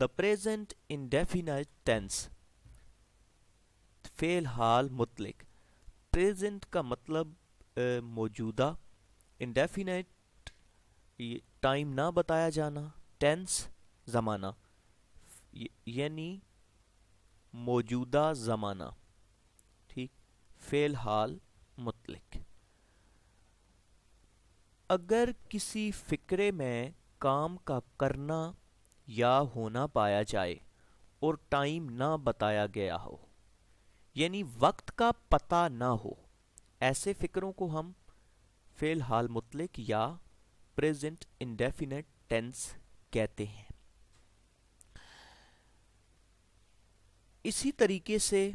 The present انڈیفینائٹ tennis, فعل حال مطلق. پریزنٹ کا مطلب موجودہ، انڈیفینائٹ ٹائم نہ بتایا جانا، ٹینس زمانہ، یعنی موجودہ زمانہ. ٹھیک، فعل حال مطلق. اگر کسی فقرے میں کام کا کرنا یا ہونا پایا جائے اور ٹائم نہ بتایا گیا ہو، یعنی وقت کا پتہ نہ ہو، ایسے فقروں کو ہم فعل حال مطلق یا پریزنٹ انڈیفینٹ ٹینس کہتے ہیں. اسی طریقے سے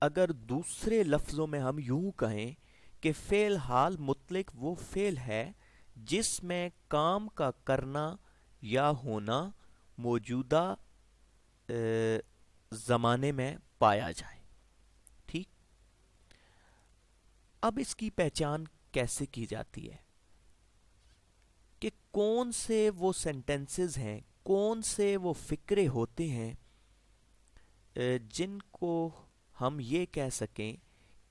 اگر دوسرے لفظوں میں ہم یوں کہیں کہ فعل حال مطلق وہ فعل ہے جس میں کام کا کرنا یا ہونا موجودہ زمانے میں پایا جائے. ٹھیک، اب اس کی پہچان کیسے کی جاتی ہے کہ کون سے وہ سینٹنسز ہیں، کون سے وہ فقرے ہوتے ہیں جن کو ہم یہ کہہ سکیں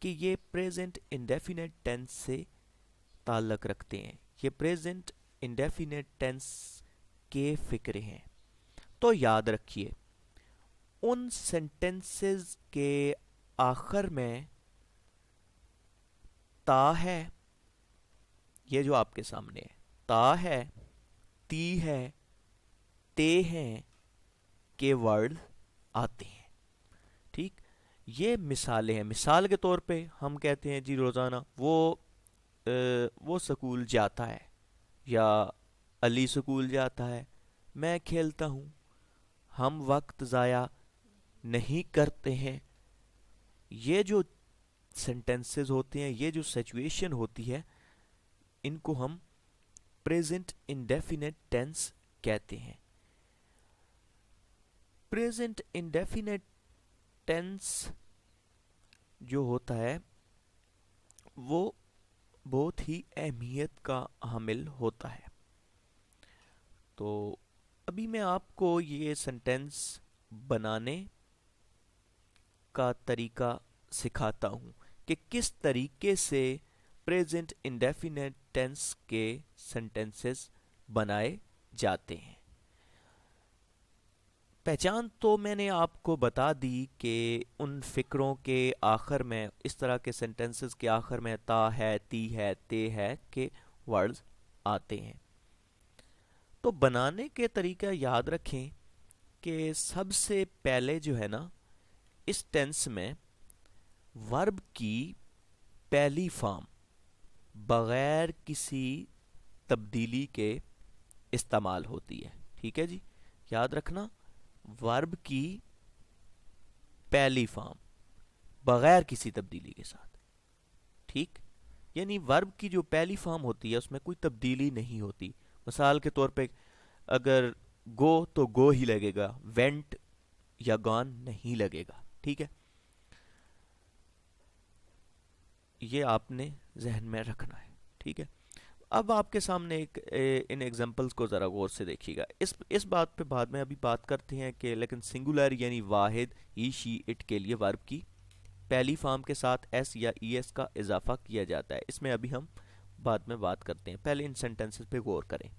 کہ یہ پریزنٹ انڈیفینٹ ٹینس سے تعلق رکھتے ہیں، یہ پریزنٹ انڈیفینٹ ٹینس کے فقرے ہیں. تو یاد رکھیے ان سینٹنسز کے آخر میں تا ہے، یہ جو آپ کے سامنے ہے تا ہے، تی ہے، تے ہیں کے ورڈ آتے ہیں. ٹھیک، یہ مثالیں ہیں. مثال کے طور پہ ہم کہتے ہیں جی روزانہ وہ سکول جاتا ہے، یا علی سکول جاتا ہے، میں کھیلتا ہوں، ہم وقت ضائع نہیں کرتے ہیں. یہ جو سینٹنسز ہوتے ہیں، یہ جو سچویشن ہوتی ہے، ان کو ہم پریزنٹ انڈیفینٹ ٹینس کہتے ہیں. پریزنٹ انڈیفینٹ ٹینس جو ہوتا ہے وہ بہت ہی اہمیت کا حامل ہوتا ہے. تو ابھی میں آپ کو یہ سینٹینس بنانے کا طریقہ سکھاتا ہوں کہ کس طریقے سے پریزنٹ انڈیفینٹ ٹینس کے سینٹینسز بنائے جاتے ہیں. پہچان تو میں نے آپ کو بتا دی کہ ان فقروں کے آخر میں، اس طرح کے سینٹنسز کے آخر میں تا ہے، تی ہے، تے ہے کے ورڈز آتے ہیں. تو بنانے کے طریقہ یاد رکھیں کہ سب سے پہلے جو ہے نا، اس ٹینس میں ورب کی پہلی فارم بغیر کسی تبدیلی کے استعمال ہوتی ہے. ٹھیک ہے جی، یاد رکھنا، ورب کی پہلی فارم بغیر کسی تبدیلی کے ساتھ. ٹھیک، یعنی ورب کی جو پہلی فارم ہوتی ہے اس میں کوئی تبدیلی نہیں ہوتی. مثال کے طور پہ اگر گو تو گو ہی لگے گا، وینٹ یا گون نہیں لگے گا. ٹھیک ہے، یہ آپ نے ذہن میں رکھنا ہے. ٹھیک ہے، اب آپ کے سامنے ان ایگزامپلس کو ذرا غور سے دیکھیے گا. اس بات پہ بعد میں ابھی بات کرتے ہیں کہ لیکن سنگولر یعنی واحد، ہی، شی، اٹ کے لیے ورب کی پہلی فارم کے ساتھ ایس یا ای ایس کا اضافہ کیا جاتا ہے. اس میں ابھی ہم بعد میں بات کرتے ہیں، پہلے ان سینٹنسز پہ غور کریں.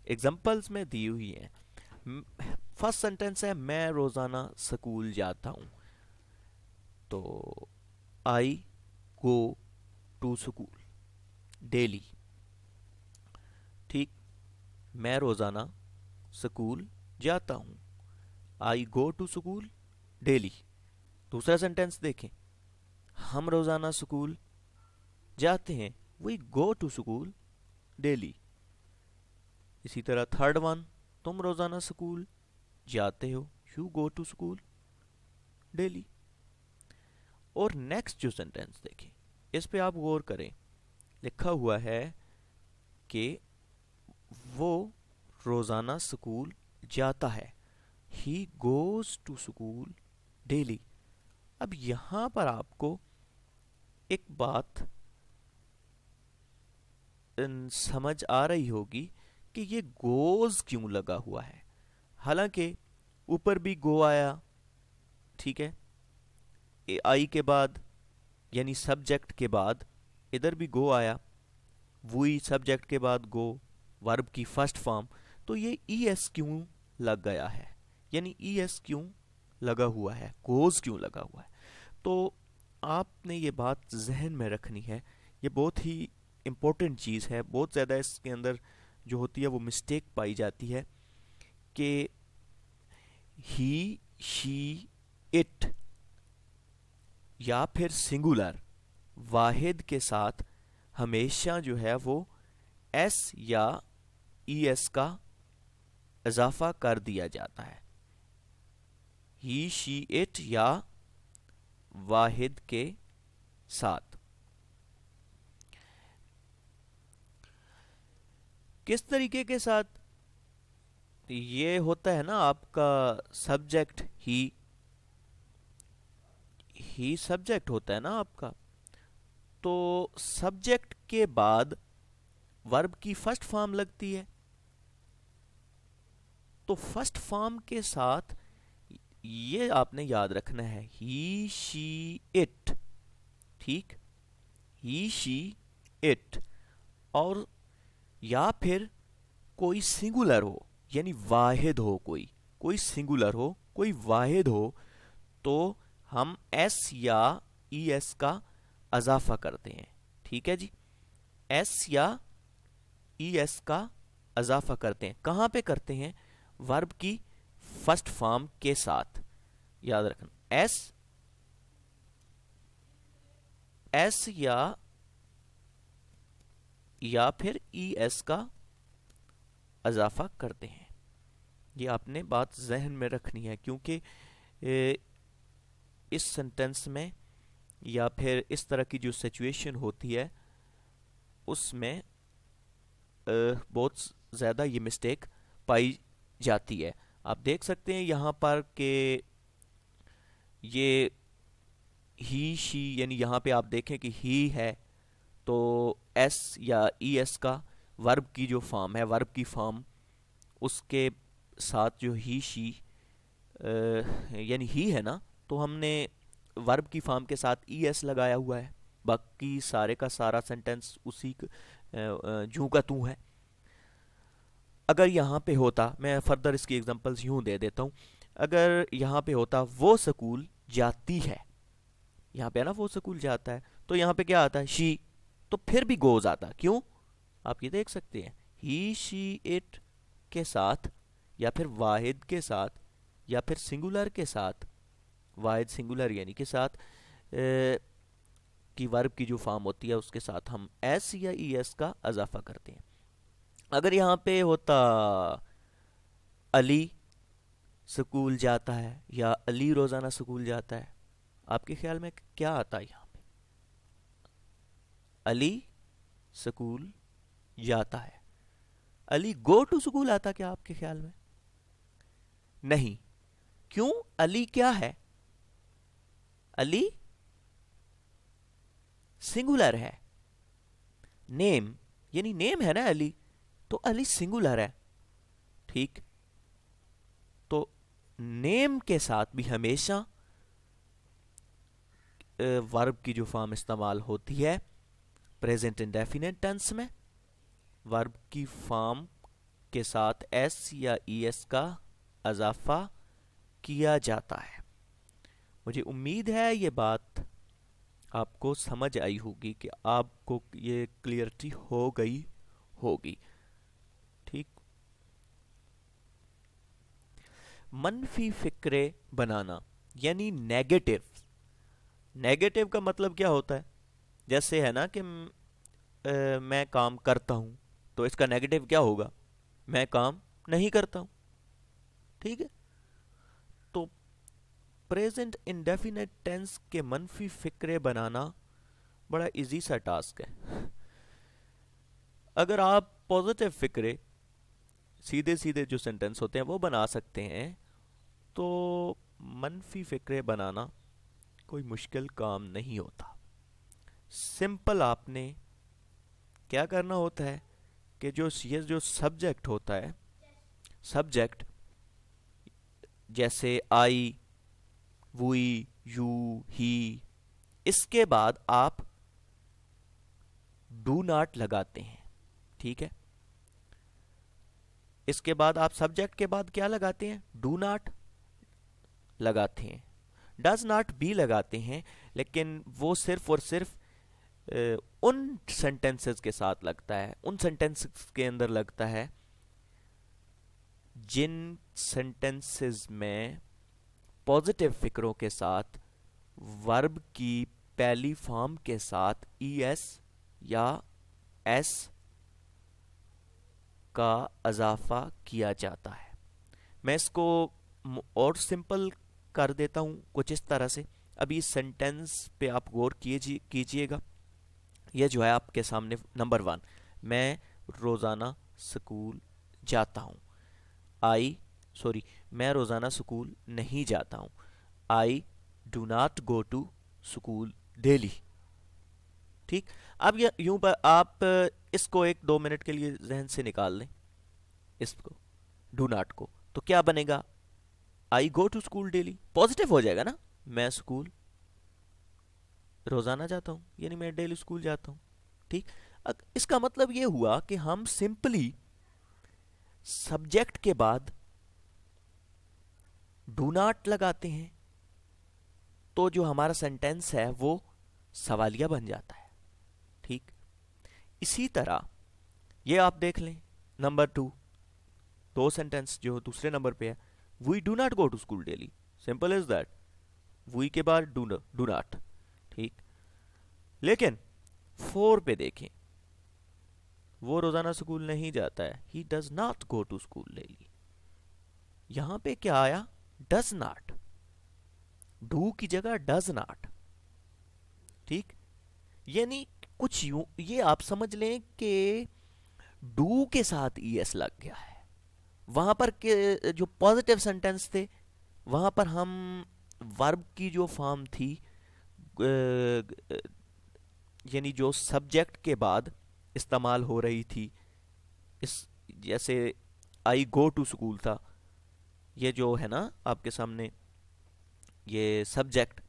ایگزامپلس میں دی ہوئی ہیں. فرسٹ سینٹنس ہے میں روزانہ سکول جاتا ہوں. تو I go to school daily. ٹھیک، میں روزانہ سکول جاتا ہوں، I go to school daily. دوسرا سینٹینس دیکھیں، ہم روزانہ سکول جاتے ہیں، we go to school daily. اسی طرح تھرڈ ون، تم روزانہ سکول جاتے ہو، you go to school daily. اور نیکسٹ جو سینٹینس دیکھیں، اس پہ آپ غور کریں، لکھا ہوا ہے کہ وہ روزانہ سکول جاتا ہے، he goes to school daily. اب یہاں پر آپ کو ایک بات سمجھ آ رہی ہوگی کہ یہ گوز کیوں لگا ہوا ہے. حالانکہ اوپر بھی گو آیا، ٹھیک ہے، آئی کے بعد یعنی سبجیکٹ کے بعد ادھر بھی گو آیا، وہی سبجیکٹ کے بعد گو، ورب کی فرسٹ فارم، تو یہ ای ایس کیوں لگ گیا ہے، یعنی ای ایس کیوں لگا ہوا ہے، گوز کیوں لگا ہوا ہے. تو آپ نے یہ بات ذہن میں رکھنی ہے، یہ بہت ہی امپورٹنٹ چیز ہے. بہت زیادہ اس کے اندر جو ہوتی ہے وہ مسٹیک پائی جاتی ہے کہ ہی، شی، اٹ یا پھر سنگولر واحد کے ساتھ ہمیشہ جو ہے وہ ایس یا ای ایس کا اضافہ کر دیا جاتا ہے. ہی، شی، اٹ یا واحد کے ساتھ. کس طریقے کے ساتھ؟ یہ ہوتا ہے نا آپ کا سبجیکٹ، ہی سبجیکٹ ہوتا ہے نا آپ کا، تو سبجیکٹ کے بعد ورب کی فرسٹ فارم لگتی ہے، تو فرسٹ فارم کے ساتھ یہ آپ نے یاد رکھنا ہے، ہی، شی، اٹ، ٹھیک، ہی، شی، اٹ، اور یا پھر کوئی سنگولر ہو یعنی واحد ہو، کوئی سنگولر ہو، کوئی واحد ہو، تو ہم ایس یا ای ایس کا اضافہ کرتے ہیں. ٹھیک ہے جی، ایس یا ای ایس کا اضافہ کرتے ہیں. کہاں پہ کرتے ہیں؟ ورب کی فرسٹ فارم کے ساتھ. یاد رکھنا، ایس یا پھر ای ایس کا اضافہ کرتے ہیں. یہ آپ نے بات ذہن میں رکھنی ہے، کیونکہ اس سنٹینس میں یا پھر اس طرح کی جو سچویشن ہوتی ہے اس میں بہت زیادہ یہ مسٹیک پائی جاتی ہے. آپ دیکھ سکتے ہیں یہاں پر کہ یہ ہی، شی، یعنی یہاں پہ آپ دیکھیں کہ ہی ہے تو ایس یا ای ایس کا ورب کی جو فارم ہے، ورب کی فارم اس کے ساتھ جو ہی، شی یعنی ہی ہے نا، تو ہم نے ورب کی فارم کے ساتھ ای ایس لگایا ہوا ہے. باقی سارے کا سارا سنٹینس اسی جوں کا توں ہے. اگر یہاں پہ ہوتا، میں فردر اس کی ایگزامپلز یوں دے دیتا ہوں، اگر یہاں پہ ہوتا وہ سکول جاتی ہے، یہاں پہ نا وہ سکول جاتا ہے، تو یہاں پہ کیا آتا ہے؟ شی، تو پھر بھی گوز آتا. کیوں؟ آپ یہ دیکھ سکتے ہیں، ہی، شی، اٹ کے ساتھ یا پھر واحد کے ساتھ یا پھر سنگولر کے ساتھ، واحد سنگولر یعنی کے ساتھ کی ورب کی جو فارم ہوتی ہے اس کے ساتھ ہم ایس یا ای ایس کا اضافہ کرتے ہیں. اگر یہاں پہ ہوتا علی سکول جاتا ہے یا علی روزانہ سکول جاتا ہے، آپ کے خیال میں کیا آتا ہے یہاں پہ؟ علی سکول جاتا ہے. علی گو ٹو سکول آتا کیا آپ کے خیال میں؟ نہیں. کیوں؟ علی کیا ہے؟ علی سنگولر ہے. نیم یعنی نیم ہے نا علی، تو علی سنگولر ہے. ٹھیک، تو نیم کے ساتھ بھی ہمیشہ ورب کی جو فارم استعمال ہوتی ہے پریزنٹ انڈیفینٹ ٹینس میں، ورب کی فارم کے ساتھ ایس یا ای ایس کا اضافہ کیا جاتا ہے. مجھے امید ہے یہ بات آپ کو سمجھ آئی ہوگی، کہ آپ کو یہ کلیئرٹی ہو گئی ہوگی. ٹھیک، منفی فکرے بنانا یعنی نیگیٹو. نیگیٹو کا مطلب کیا ہوتا ہے؟ جیسے ہے نا کہ میں کام کرتا ہوں، تو اس کا نیگیٹو کیا ہوگا؟ میں کام نہیں کرتا ہوں. ٹھیک ہے، تو پریزنٹ انڈیفینٹ ٹینس کے منفی فکرے بنانا بڑا ایزی سا ٹاسک ہے. اگر آپ پازیٹیو فکرے سیدھے سیدھے جو سینٹینس ہوتے ہیں وہ بنا سکتے ہیں، تو منفی فکرے بنانا کوئی مشکل کام نہیں ہوتا. سمپل آپ نے کیا کرنا ہوتا ہے کہ یہ جو سبجیکٹ ہوتا ہے، سبجیکٹ جیسے آئی، وی، یو، ہی، اس کے بعد آپ ڈو ناٹ لگاتے ہیں. ٹھیک ہے، اس کے بعد آپ سبجیکٹ کے بعد کیا لگاتے ہیں؟ ڈو ناٹ لگاتے ہیں. ڈز ناٹ بھی لگاتے ہیں، لیکن وہ صرف اور صرف ان سینٹینسز کے ساتھ لگتا ہے، ان سینٹینسز کے اندر لگتا ہے جن سینٹینسز میں پازیٹیو فکروں کے ساتھ ورب کی پہلی فارم کے ساتھ ای ایس یا ایس کا اضافہ کیا جاتا ہے. میں اس کو اور سمپل کر دیتا ہوں کچھ اس طرح سے. ابھی اس سینٹینس پہ آپ غور کیجئے گا. یہ جو ہے آپ کے سامنے نمبر 1، میں روزانہ سکول جاتا ہوں. میں روزانہ سکول نہیں جاتا ہوں. I do not go to school daily. ٹھیک، اب یوں پر آپ اس کو 1-2 منٹ کے لیے ذہن سے نکال لیں، اس کو ڈو ناٹ کو. تو کیا بنے گا؟ I go to school daily positive ہو جائے گا نا. میں اسکول روزانہ جاتا ہوں، یعنی میں ڈیلی اسکول جاتا ہوں. ٹھیک، اس کا مطلب یہ ہوا کہ ہم سمپلی سبجیکٹ کے بعد ڈو ناٹ لگاتے ہیں تو جو ہمارا سینٹینس ہے وہ سوالیہ بن جاتا ہے. ٹھیک، اسی طرح یہ آپ دیکھ لیں نمبر 2، 2 سینٹینس جو دوسرے نمبر پہ ہے. We do not go to school daily, simple is that. We کے بعد ڈو ناٹ. ٹھیک، لیکن 4 پہ دیکھیں، وہ روزانہ اسکول نہیں جاتا ہے. He does not go to school daily. یہاں پہ کیا آیا؟ Does not. ڈو کی جگہ ڈز ناٹ. ٹھیک، یعنی کچھ یوں یہ آپ سمجھ لیں کہ ڈو کے ساتھ ای ایس لگ گیا ہے. وہاں پر جو پازیٹیو سینٹینس تھے وہاں پر ہم ورب کی جو فارم تھی یعنی جو سبجیکٹ کے بعد استعمال ہو رہی تھی، جیسے آئی گو ٹو اسکول تھا، یہ جو ہے نا آپ کے سامنے یہ سبجیکٹ،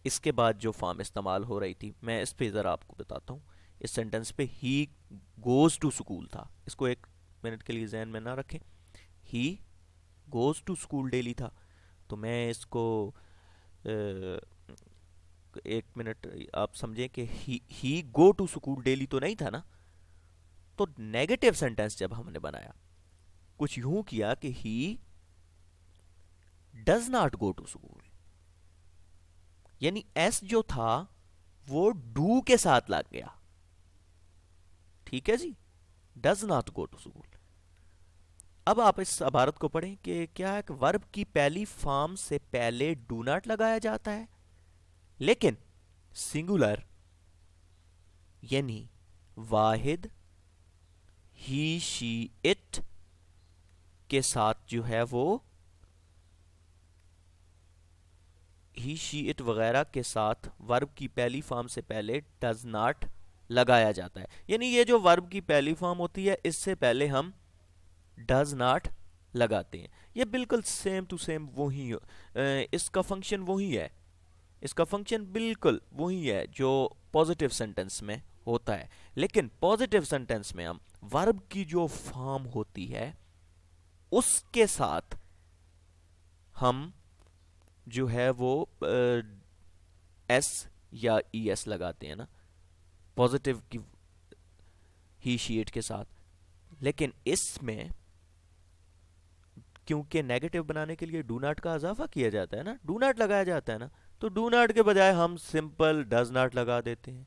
اس کے بعد جو فارم استعمال ہو رہی تھی، میں اس پہ ذرا آپ کو بتاتا ہوں. اس سینٹینس پہ ہی گوز ٹو اسکول تھا. اس کو 1 منٹ کے لیے ذہن میں نہ رکھیں. He goes to school daily تھا، تو میں اس کو 1 منٹ آپ سمجھیں کہ ہی گو ٹو اسکول ڈیلی تو نہیں تھا نا. تو نیگیٹو سینٹینس جب ہم نے بنایا کچھ یوں کیا کہ he does not go to school, یعنی ایس جو تھا وہ ڈو کے ساتھ لگ گیا. ٹھیک ہے جی، does not go to school. اب آپ اس عبارت کو پڑھیں کہ کیا ہے کہ ورب کی پہلی فارم سے پہلے ڈو ناٹ لگایا جاتا ہے، لیکن سنگولر یعنی واحد ہی، شی، اٹ کے ساتھ جو ہے وہ ہی، شی، اٹ وغیرہ کے ساتھ ورب کی پہلی فارم سے پہلے ڈز ناٹ لگایا جاتا ہے. یعنی یہ جو ورب کی پہلی فارم ہوتی ہے اس سے پہلے ہم ڈز ناٹ لگاتے ہیں. یہ بالکل سیم ٹو سیم وہی اس کا فنکشن وہی ہے. اس کا فنکشن بالکل وہی ہے جو پازیٹیو سینٹینس میں ہوتا ہے، لیکن پازیٹیو سینٹینس میں ہم ورب کی جو فارم ہوتی ہے اس کے ساتھ ہم جو ہے وہ ایس یا ای ایس لگاتے ہیں نا پازیٹیو کی ہی، شیٹ کے ساتھ. لیکن اس میں کیونکہ نیگیٹو بنانے کے لیے ڈو ناٹ کا اضافہ کیا جاتا ہے نا، ڈو ناٹ لگایا جاتا ہے نا، تو ڈو ناٹ کے بجائے ہم سمپل ڈز ناٹ لگا دیتے ہیں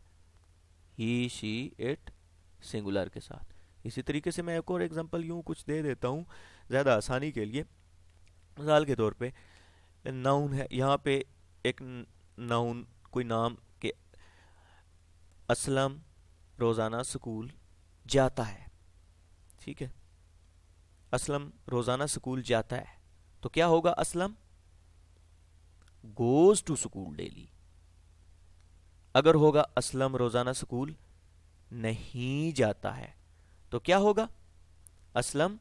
ہی، شی، اٹ سنگولر کے ساتھ. اسی طریقے سے میں ایک اور ایگزامپل یوں کچھ دے دیتا ہوں زیادہ آسانی کے لیے. مثال کے طور پہ ناؤن ہے، یہاں پہ ایک ناؤن کوئی نام کہ اسلم روزانہ سکول جاتا ہے. ٹھیک ہے، اسلم روزانہ سکول جاتا ہے، تو کیا ہوگا؟ Aslam goes to school daily. اگر ہوگا اسلم روزانہ سکول نہیں جاتا ہے تو کیا ہوگا؟ Aslam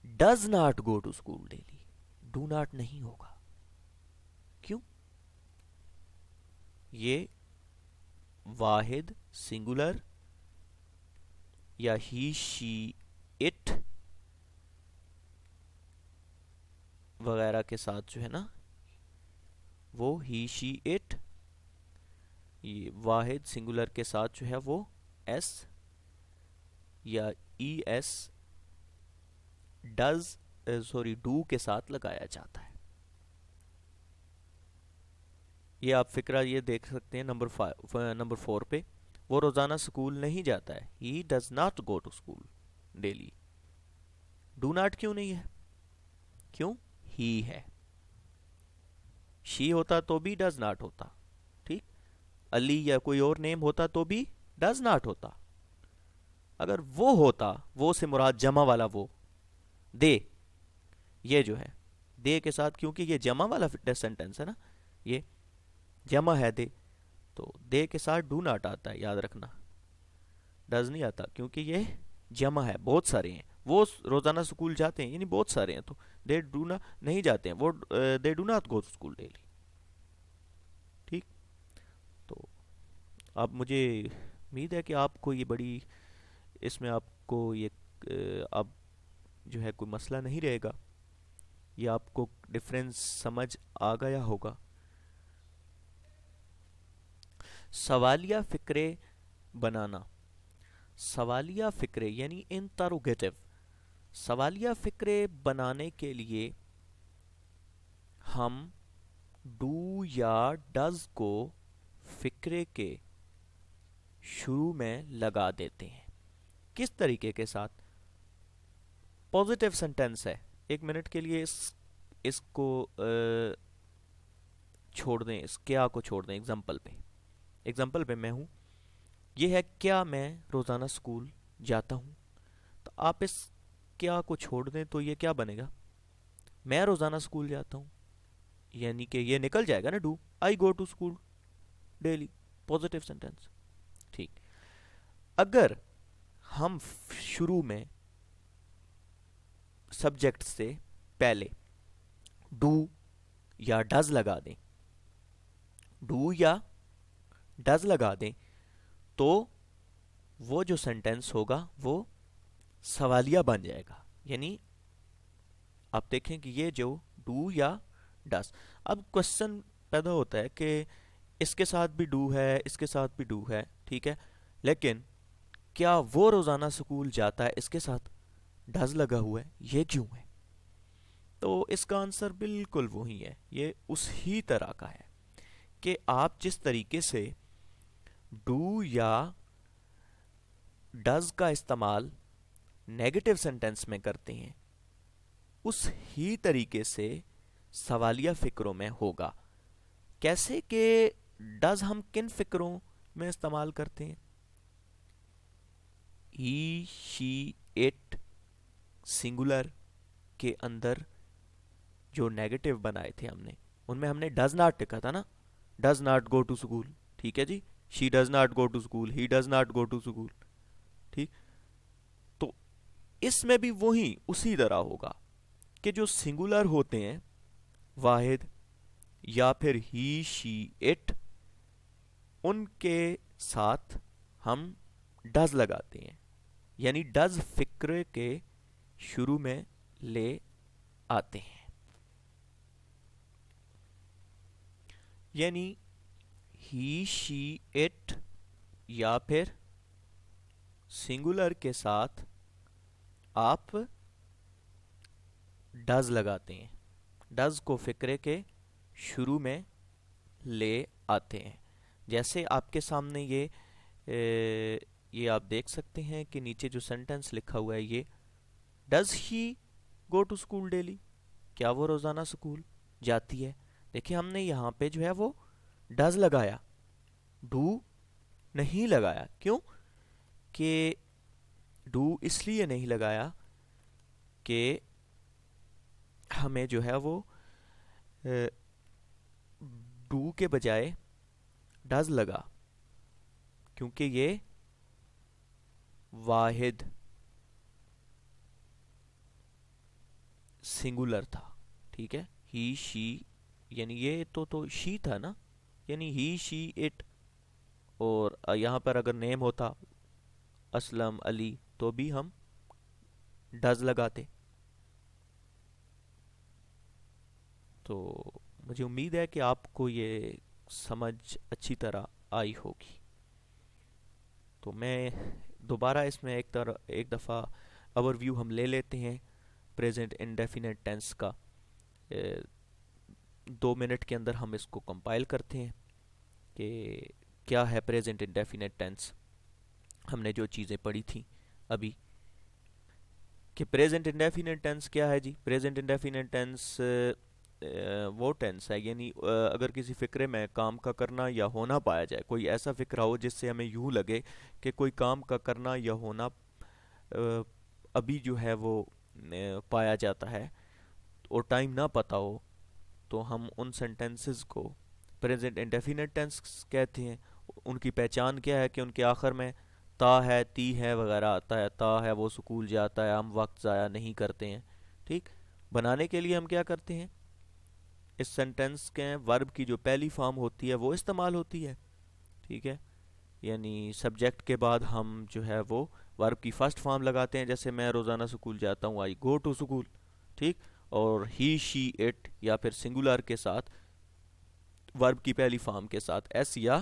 does not go to school daily. Do not نہیں ہوگا. کیوں؟ یہ واحد سنگولر یا ہی شی اٹ وغیرہ کے ساتھ جو ہے نا وہ ہی شی اٹ، یہ واحد سنگولر کے ساتھ جو ہے وہ ایس یا ای ایس ڈز ڈو کے ساتھ لگایا جاتا ہے. یہ آپ فقرہ یہ دیکھ سکتے ہیں نمبر 4 پہ. وہ روزانہ اسکول نہیں جاتا ہے. He does not go to school daily. Do not کیوں نہیں ہے؟ کیوں؟ ہی ہے. شی ہوتا تو بھی ڈز ناٹ ہوتا. ٹھیک. علی یا کوئی اور نیم ہوتا تو بھی ڈز ناٹ ہوتا. اگر وہ ہوتا، وہ سے مراد جمع والا وہ دے، یہ جو ہے دے کے ساتھ، کیونکہ یہ جمع والا سینٹینس ہے نا، یہ جمع ہے دے، تو دے کے ساتھ ڈو ناٹ آتا ہے. یاد رکھنا، ڈز نہیں آتا کیونکہ یہ جمع ہے. بہت سارے ہیں وہ روزانہ اسکول جاتے ہیں، یعنی بہت سارے ہیں، تو دے ڈو ناٹ نہیں جاتے ہیں، وہ they do not go to school daily. ٹھیک. تو اب مجھے امید ہے کہ آپ کو یہ بڑی، اس میں آپ کو یہ اب جو ہے کوئی مسئلہ نہیں رہے گا، یہ آپ کو ڈفرینس سمجھ آ گیا ہوگا. سوالیہ فقرے بنانا. سوالیہ فقرے یعنی انٹروگیٹو. سوالیہ فقرے بنانے کے لیے ہم ڈو یا ڈز کو فقرے کے شروع میں لگا دیتے ہیں. کس طریقے کے ساتھ؟ پوزیٹیو سینٹینس ہے. ایک منٹ کے لیے اس کو چھوڑ دیں، اس کیا کو چھوڑ دیں. ایگزامپل پہ میں ہوں، یہ ہے کیا میں روزانہ اسکول جاتا ہوں. تو آپ اس کیا کو چھوڑ دیں تو یہ کیا بنے گا؟ میں روزانہ اسکول جاتا ہوں، یعنی کہ یہ نکل جائے گا نا do. I go to school daily. Positive sentence. ٹھیک. اگر ہم شروع میں سبجیکٹ سے پہلے ڈو یا ڈز لگا دیں، ڈو یا ڈز لگا دیں، تو وہ جو سینٹینس ہوگا وہ سوالیہ بن جائے گا. یعنی آپ دیکھیں کہ یہ جو ڈو یا ڈز، اب کوشچن پیدا ہوتا ہے کہ اس کے ساتھ بھی ڈو ہے، اس کے ساتھ بھی ڈو ہے، ٹھیک ہے، لیکن کیا وہ روزانہ اسکول جاتا ہے اس کے ساتھ ڈز لگا ہوا ہے؟ یہ کیوں ہے؟ تو اس کا آنسر بالکل وہی ہے. یہ اس ہی طرح کا ہے کہ آپ جس طریقے سے ڈو یا ڈز کا استعمال نیگیٹو سینٹینس میں کرتے ہیں، اس ہی طریقے سے سوالیہ فقروں میں ہوگا. کیسے کہ ڈز ہم کن فقروں میں استعمال کرتے ہیں؟ ہی شی اٹ سنگولر کے اندر جو نیگیٹو بنائے تھے ہم نے، ان میں ہم نے ڈز ناٹ لکھا تھا نا. Does not go to school. ٹھیک ہے جی. She does not go to school. He does not go to school. ٹھیک. تو اس میں بھی وہی اسی طرح ہوگا کہ جو سنگولر ہوتے ہیں، واحد یا پھر ہی شی اٹ، ان کے ساتھ ہم ڈز لگاتے ہیں. یعنی ڈز فقرے کے شروع میں لے آتے ہیں. یعنی ہی شی اٹ یا پھر سنگولر کے ساتھ آپ ڈز لگاتے ہیں، ڈز کو فقرے کے شروع میں لے آتے ہیں. جیسے آپ کے سامنے یہ آپ دیکھ سکتے ہیں کہ نیچے جو سینٹینس لکھا ہوا ہے، یہ does he go to school daily. کیا وہ روزانہ اسکول جاتی ہے؟ دیکھیں ہم نے یہاں پہ جو ہے وہ ڈز لگایا، ڈو نہیں لگایا. کیوں کہ ڈو اس لیے نہیں لگایا کہ ہمیں جو ہے وہ ڈو کے بجائے ڈز لگا، کیونکہ یہ واحد سنگولر تھا. ٹھیک ہے. ہی شی یعنی یہ تو شی تھا نا, یعنی ہی شی اٹ. اور یہاں پر اگر نیم ہوتا اسلم علی تو بھی ہم ڈز لگاتے. تو مجھے امید ہے کہ آپ کو یہ سمجھ اچھی طرح آئی ہوگی. تو میں دوبارہ اس میں ایک دفعہ اوور ویو ہم لے لیتے ہیں پریزنٹ انڈیفینٹ ٹینس کا. 2 منٹ کے اندر ہم اس کو کمپائل کرتے ہیں کہ کیا ہے پریزنٹ انڈیفینٹ ٹینس. ہم نے جو چیزیں پڑھی تھیں ابھی کہ پریزنٹ انڈیفینٹ ٹینس کیا ہے جی. پریزنٹ انڈیفینٹ ٹینس وہ ٹینس ہے یعنی اگر کسی فقرے میں کام کا کرنا یا ہونا پایا جائے, کوئی ایسا فقرہ ہو جس سے ہمیں یوں لگے کہ کوئی کام کا کرنا یا ہونا ابھی جو ہے وہ پایا جاتا ہے اور ٹائم نہ پتہ ہو, تو ہم ان سینٹینسز کو پریزنٹ انڈیفینٹ ٹینس کہتے ہیں. ان کی پہچان کیا ہے کہ ان کے آخر میں تا ہے, تی ہے وغیرہ آتا ہے. تا ہے وہ سکول جاتا ہے, ہم وقت ضائع نہیں کرتے ہیں. ٹھیک, بنانے کے لیے ہم کیا کرتے ہیں, اس سینٹینس کے ورب کی جو پہلی فارم ہوتی ہے وہ استعمال ہوتی ہے. ٹھیک ہے, یعنی سبجیکٹ کے بعد ہم جو ہے وہ ورب کی فرسٹ فارم لگاتے ہیں, جیسے میں روزانہ سکول جاتا ہوں, آئی گو ٹو سکول. ٹھیک, اور ہی شی اٹ یا پھر سنگولر کے ساتھ ورب کی پہلی فارم کے ساتھ ایس یا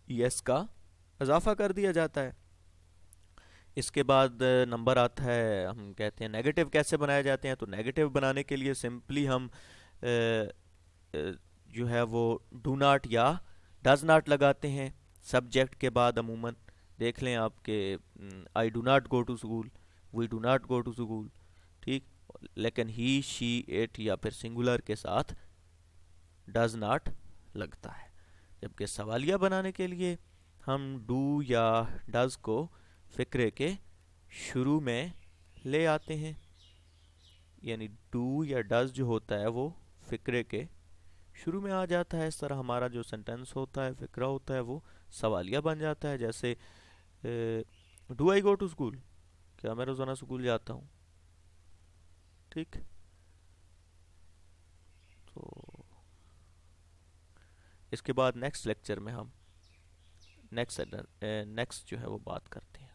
ایس کا اضافہ کر دیا جاتا ہے. اس کے بعد نمبر آتا ہے, ہم کہتے ہیں نیگیٹو کیسے بنائے جاتے ہیں. تو نیگیٹو بنانے کے لیے سمپلی ہم جو ہے وہ ڈو ناٹ یا ڈز ناٹ لگاتے ہیں سبجیکٹ کے بعد. عموماً دیکھ لیں آپ کہ I do not go to school, we do not go to school. ٹھیک, لیکن ہی شی اٹ یا پھر سنگولر کے ساتھ ڈز ناٹ لگتا ہے. جبکہ سوالیہ بنانے کے لیے ہم ڈو یا ڈز کو فقرے کے شروع میں لے آتے ہیں. یعنی ڈو یا ڈز جو ہوتا ہے وہ فقرے کے شروع میں آ جاتا ہے. اس طرح ہمارا جو سینٹینس ہوتا ہے, فقرہ ہوتا ہے, وہ سوالیہ بن جاتا ہے. جیسے do I go to school, کیا میں روزانہ اسکول جاتا ہوں. ٹھیک, تو اس کے بعد نیکسٹ لیکچر میں ہم نیکسٹ جو ہے وہ بات کرتے ہیں.